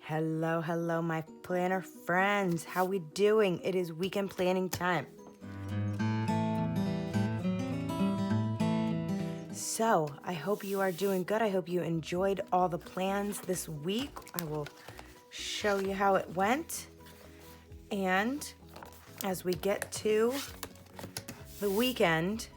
Hello, hello, my planner friends. How we doing? It is weekend planning time. So, I hope you are doing good. I hope you enjoyed all the plans this week. I will show you how it went. And as we get to the weekend,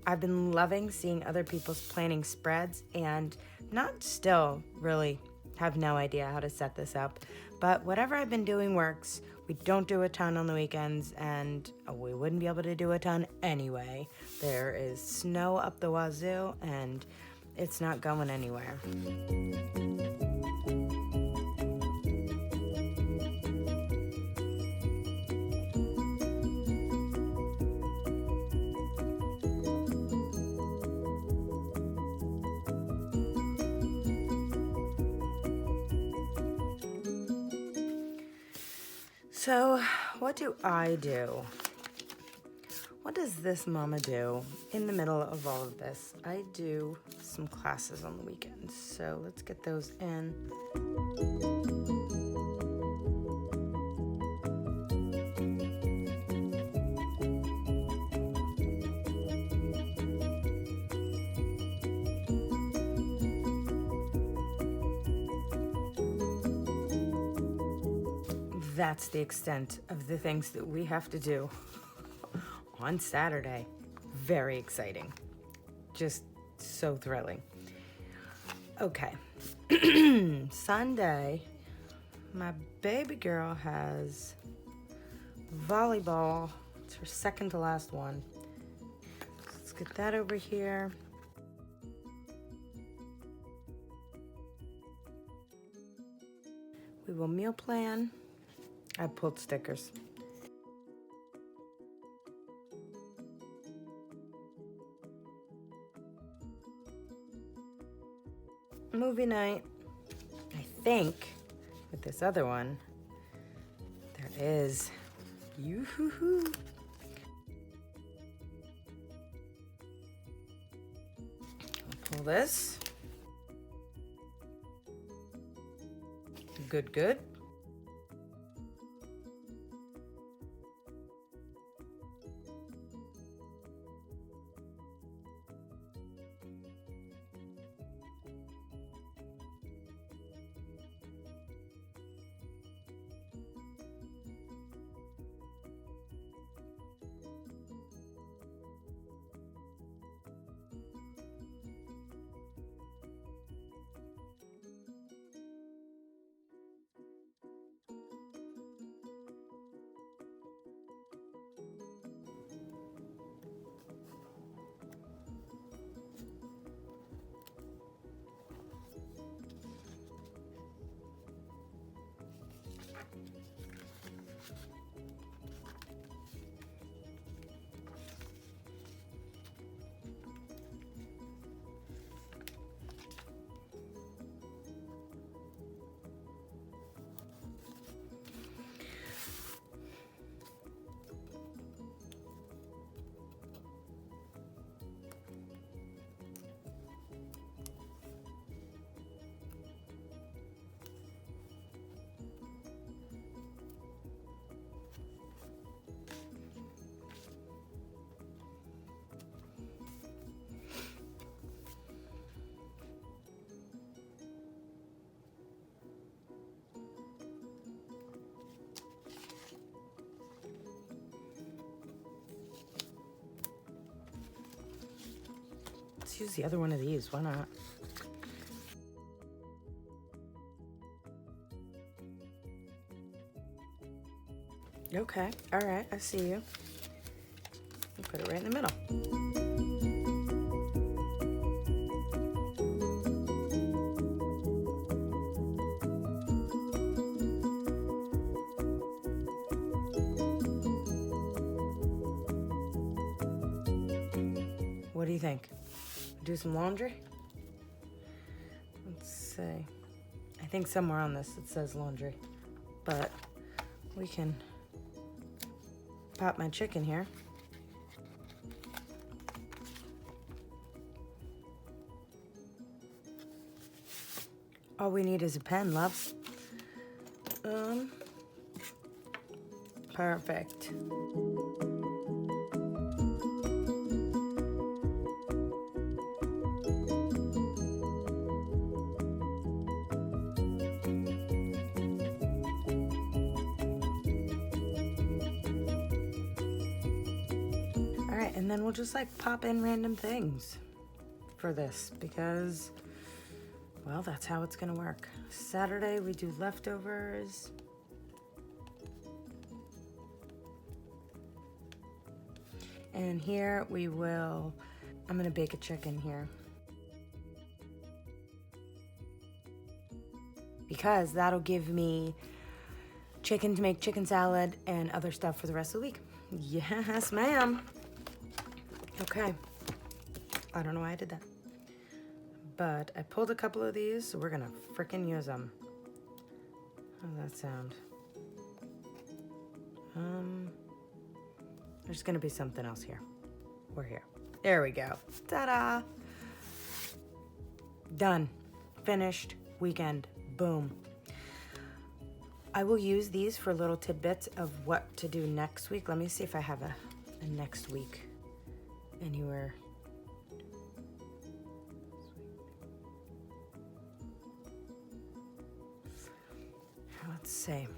I've been loving seeing other people's planning spreads and not still really have no idea how to set this up, but whatever I've been doing works. We don't do a ton on the weekends, and we wouldn't be able to do a ton anyway. There is snow up the wazoo, and it's not going anywhere. So, what do I do? What does this mama do in the middle of all of this? I do some classes on the weekends, so let's get those in. That's the extent of the things that we have to do on Saturday. Very exciting. Just so thrilling. Okay. Sunday, my baby girl has volleyball. It's her second to last one. Let's get that over here. We will meal plan. I pulled stickers. Movie night. I think with this other one, there it is. Yoo-hoo-hoo. Pull this. Good, good. Let's use the other one of these. Why not? Okay. All right. I see you. Put it right in the middle. What do you think? Do some laundry? Let's see. I think somewhere on this it says laundry, but we can pop my chicken here. All we need is a pen, loves. Perfect. All right, and then we'll just like pop in random things for this because, well, that's how it's gonna work. Saturday we do leftovers. And here we will, I'm gonna bake a chicken here. Because that'll give me chicken to make chicken salad and other stuff for the rest of the week. Yes, ma'am. Okay. I don't know why I did that. But I pulled a couple of these, so we're gonna frickin' use them. How does that sound? There's gonna be something else here. We're here. There we go. Ta-da! Done. Finished. Weekend. Boom. I will use these for little tidbits of what to do next week. Let me see if I have a next week anywhere. Let's see.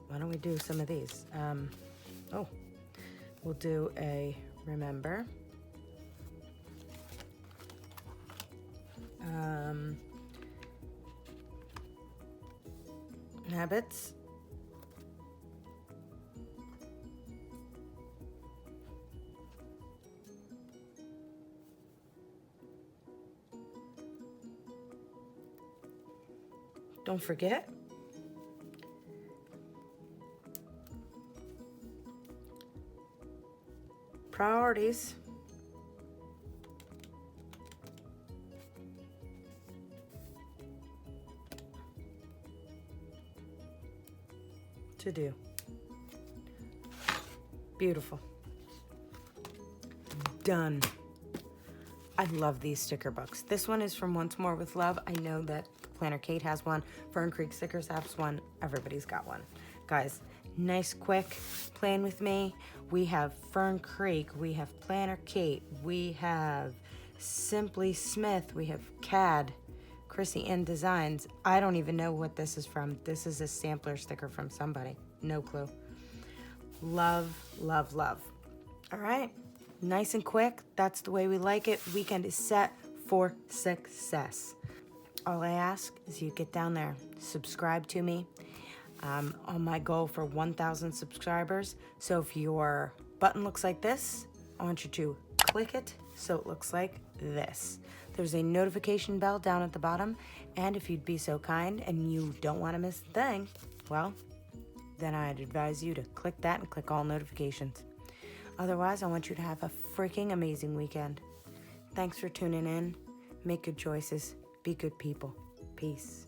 Why don't we do some of these? We'll do a remember. Habits. Don't forget. Priorities. To do. Beautiful. Done. I love these sticker books. This one is from Once More with Love. I know that Planner Kate has one. Fern Creek Stickers has one. Everybody's got one. Guys, nice, quick, plan with me. We have Fern Creek. We have Planner Kate. We have Simply Smith. We have CAD, Chrissy Ann Designs. I don't even know what this is from. This is a sampler sticker from somebody. No clue. Love, love, love. All right. Nice and quick. That's the way we like it. Weekend is set for success. All I ask is you get down there, subscribe to me. I'm on my goal for 1,000 subscribers. So if your button looks like this, I want you to click it so it looks like this. There's a notification bell down at the bottom. And if you'd be so kind and you don't want to miss a thing, well, then I'd advise you to click that and click all notifications. Otherwise, I want you to have a freaking amazing weekend. Thanks for tuning in. Make good choices. Be good people. Peace.